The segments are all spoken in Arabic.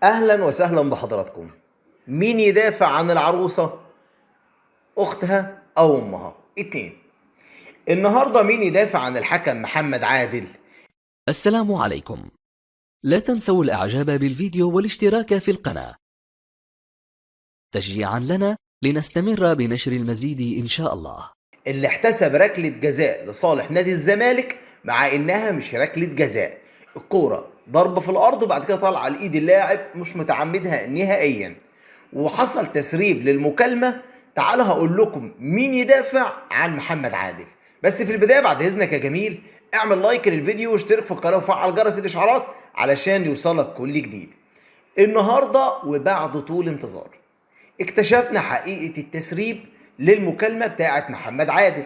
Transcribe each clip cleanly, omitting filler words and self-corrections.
أهلا وسهلا بحضراتكم. مين يدافع عن العروسة؟ أختها أو أمها؟ اتنين. النهاردة مين يدافع عن الحكم محمد عادل؟ السلام عليكم. لا تنسوا الإعجاب بالفيديو والاشتراك في القناة تشجيعا لنا لنستمر بنشر المزيد إن شاء الله. اللي احتسب ركلة جزاء لصالح نادي الزمالك مع إنها مش ركلة جزاء. الكورة ضربة في الأرض وبعد كده طالعة لإيد اللاعب مش متعمدها نهائيا، وحصل تسريب للمكالمة. تعالوا هقول لكم مين يدافع عن محمد عادل. بس في البداية بعد إذنك يا جميل اعمل لايك للفيديو واشترك في القناة وفعل جرس الإشعارات علشان يوصلك كل جديد. النهاردة وبعد طول انتظار اكتشفنا حقيقة التسريب للمكالمة بتاعت محمد عادل.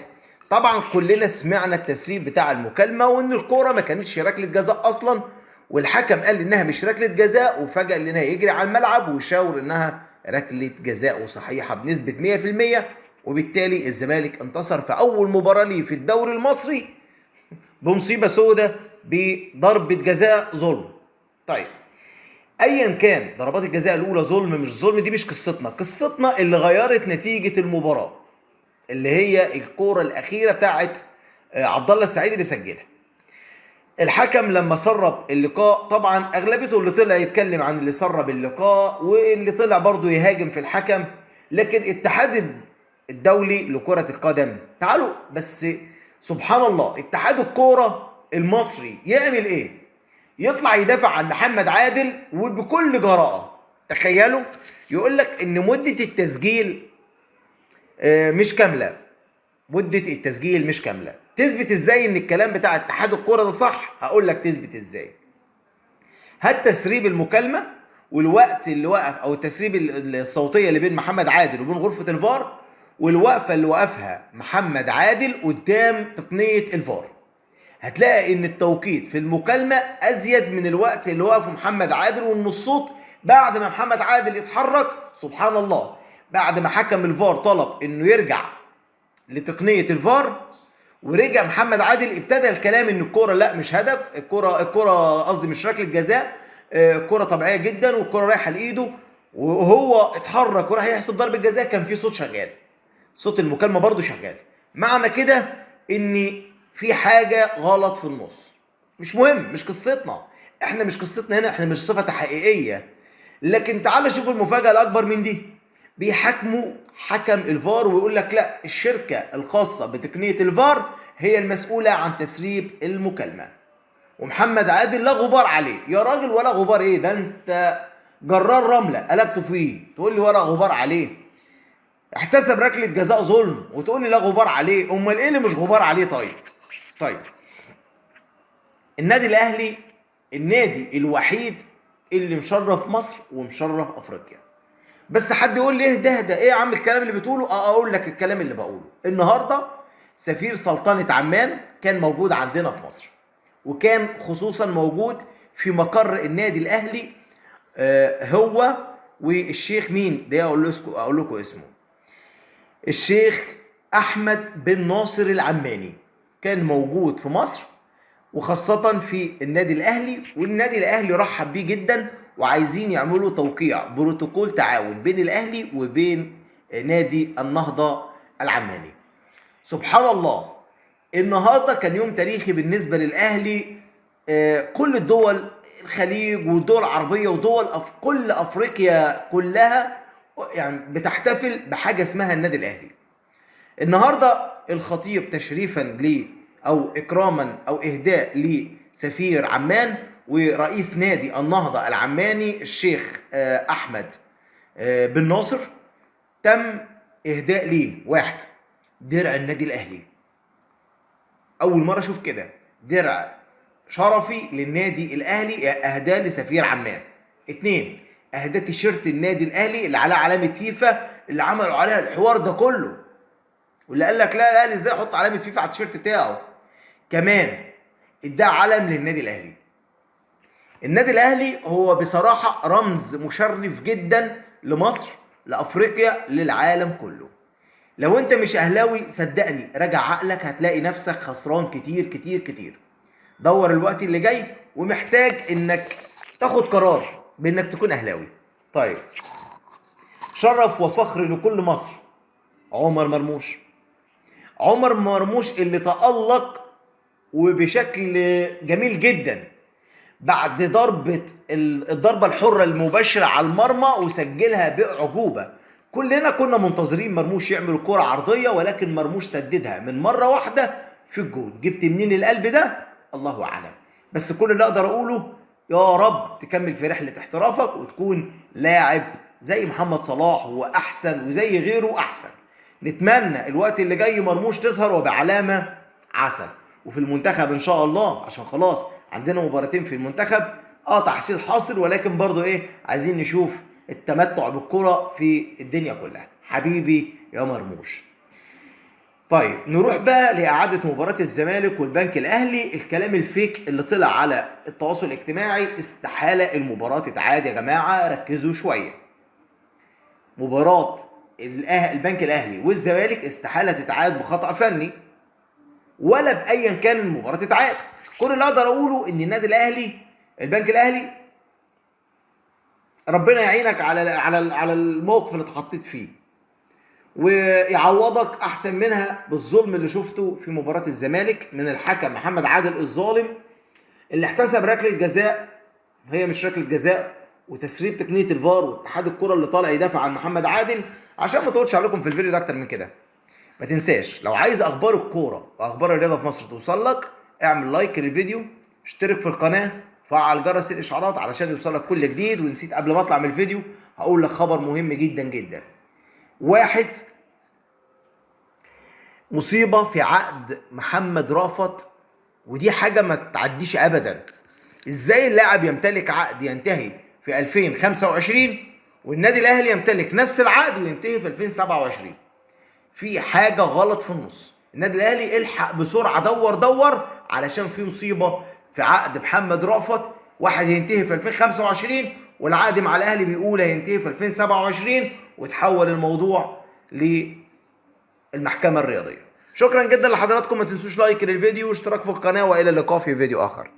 طبعا كلنا سمعنا التسريب بتاع المكالمة وان الكورة ما كانتش ركلة جزاء اصلا، والحكم قال انها مش ركلة جزاء، وفجأة انها يجري على الملعب ويشاور انها ركلة جزاء وصحيحة بنسبة 100%. وبالتالي الزمالك انتصر في اول مباراة ليه في الدوري المصري بمصيبة سودة بضربة جزاء ظلم. طيب، ايا كان ضربات الجزاء الاولى ظلم مش ظلم دي مش قصتنا اللي غيرت نتيجه المباراه، اللي هي الكوره الاخيره بتاعت عبد الله السعيد اللي سجلها. الحكم لما سرب اللقاء، طبعا اغلبيته اللي طلع يتكلم عن اللي سرب اللقاء واللي طلع برضه يهاجم في الحكم، لكن اتحاد الدولي لكرة القدم تعالوا بس، سبحان الله، اتحاد الكورة المصري يعمل ايه؟ يطلع يدافع عن محمد عادل وبكل جراءة. تخيلوا، يقول لك ان مدة التسجيل مش كاملة. مدة التسجيل مش كاملة. تثبت ازاي ان الكلام بتاع اتحاد الكورة ده صح؟ هقول لك تثبت ازاي. هات تسريب المكالمة والوقت اللي وقف، او التسريب الصوتية اللي بين محمد عادل وبين غرفة الفار، والوقفة اللي وقفها محمد عادل قدام تقنية الفار. هتلاقي ان التوقيت في المكالمة ازيد من الوقت اللي وقفه محمد عادل، وان الصوت بعد ما محمد عادل يتحرك سبحان الله، بعد ما حكم الفار طلب انه يرجع لتقنية الفار ورجع محمد عادل، ابتدى الكلام ان الكوره لا مش هدف، الكوره قصدي مش ركله جزاء، الكوره طبيعيه جدا والكوره رايحه لايده، وهو اتحرك وراح يحسب ضربه جزاء كان في صوت شغال، صوت المكالمه برضو شغال. معنى كده ان في حاجه غلط في النص. مش مهم، مش قصتنا، احنا مش قصتنا هنا، احنا مش صفه حقيقيه. لكن تعال شوف المفاجاه الاكبر من دي. بيحاكموا حكم الفار ويقول لك لا، الشركه الخاصه بتقنيه الفار هي المسؤوله عن تسريب المكالمه، ومحمد عادل لا غبار عليه. يا راجل ولا غبار ايه ده؟ انت جرار رمله قلبته فيه تقول لي ولا غبار عليه؟ احتسب ركله جزاء ظلم وتقول لي لا غبار عليه؟ امال ايه اللي مش غبار عليه؟ طيب، النادي الاهلي النادي الوحيد اللي مشرف مصر ومشرف افريقيا. بس حد يقول لي ده ايه يا عم الكلام اللي بتقوله؟ اقول لك الكلام اللي بقوله. النهارده سفير سلطنة عمان كان موجود عندنا في مصر، وكان خصوصا موجود في مقر النادي الاهلي. هو والشيخ مين ده؟ اقول لكم اسمه الشيخ احمد بن ناصر العماني. كان موجود في مصر وخاصة في النادي الأهلي، والنادي الأهلي رحب بيه جدا، وعايزين يعملوا توقيع بروتوكول تعاون بين الأهلي وبين نادي النهضة العماني. سبحان الله، النهارده كان يوم تاريخي بالنسبة للأهلي. كل الدول الخليج والدول العربية ودول كل أفريقيا كلها يعني بتحتفل بحاجة اسمها النادي الأهلي. النهارده الخطيب تشريفا ل او اكراما او اهداء لسفير عمان ورئيس نادي النهضه العماني الشيخ احمد بن ناصر، تم اهداء ليه واحد درع النادي الاهلي. اول مره اشوف كده، درع شرفي للنادي الاهلي اهداه لسفير عمان. اتنين، اهداه تيشيرت النادي الاهلي اللي عليه علامه فيفا اللي عملوا عليها الحوار ده كله، واللي قال لك لا الاهلي ازاي يحط علامه فيفا على التيشيرت بتاعه. كمان ادى علم للنادي الاهلي. النادي الاهلي هو بصراحه رمز مشرف جدا لمصر، لافريقيا، للعالم كله. لو انت مش اهلاوي صدقني راجع عقلك، هتلاقي نفسك خسران كتير كتير كتير. دور الوقت اللي جاي ومحتاج انك تاخد قرار بانك تكون اهلاوي. طيب، شرف وفخر لكل مصر عمر مرموش. عمر مرموش اللي تألق وبشكل جميل جدا بعد الضربة الحرة المباشرة على المرمى وسجلها بأعجوبة. كلنا كنا منتظرين مرموش يعمل كرة عرضية، ولكن مرموش سددها من مرة واحدة في الجول. جبت منين القلب ده؟ الله أعلم. بس كل اللي أقدر أقوله يا رب تكمل في رحلة احترافك وتكون لاعب زي محمد صلاح وأحسن وزي غيره أحسن. نتمنى الوقت اللي جاي مرموش تظهر وبعلامة عسل. وفي المنتخب ان شاء الله، عشان خلاص عندنا مباراتين في المنتخب، تحصيل حاصل، ولكن برضو عايزين نشوف التمتع بالكرة في الدنيا كلها. حبيبي يا مرموش. طيب نروح بقى لإعادة مباراة الزمالك والبنك الأهلي. الكلام الفيك اللي طلع على التواصل الاجتماعي، استحالة المباراة تتعاد يا جماعة، ركزوا شوية. مباراة البنك الأهلي والزمالك استحالة تتعاد بخطأ فني ولا بأيا كان المباراة تتعاد. كل اللي اقدر اقوله ان النادي الاهلي، البنك الاهلي، ربنا يعينك على الموقف اللي اتحطيت فيه ويعوضك احسن منها بالظلم اللي شفته في مباراة الزمالك من الحكم محمد عادل الظالم، اللي احتسب ركلة جزاء هي مش ركلة جزاء، وتسريب تقنية الفار واتحاد الكرة اللي طالع يدافع عن محمد عادل. عشان ما تقولش عليكم في الفيديو ده اكتر من كده، ما تنساش لو عايز اخبار الكوره واخبار الرياضه في مصر توصل لك، اعمل لايك للفيديو، اشترك في القناه، فعل جرس الاشعارات علشان يوصلك كل جديد. ونسيت قبل ما اطلع من الفيديو هقول لك خبر مهم جدا جدا. واحد، مصيبه في عقد محمد رأفت، ودي حاجه ما تعديش ابدا. ازاي اللاعب يمتلك عقد ينتهي في 2025 والنادي الاهلي يمتلك نفس العقد وينتهي في 2027؟ في حاجة غلط في النص. النادي الاهلي الحق بسرعة، دور علشان في مصيبة في عقد محمد رأفت. واحد هينتهي في 2025 والعقد مع الاهلي بيقول هينتهي في 2027، وتحول الموضوع للمحكمة الرياضية. شكرا جدا لحضراتكم، ما تنسوش لايك للفيديو واشتراك في القناة، والى اللقاء في فيديو اخر.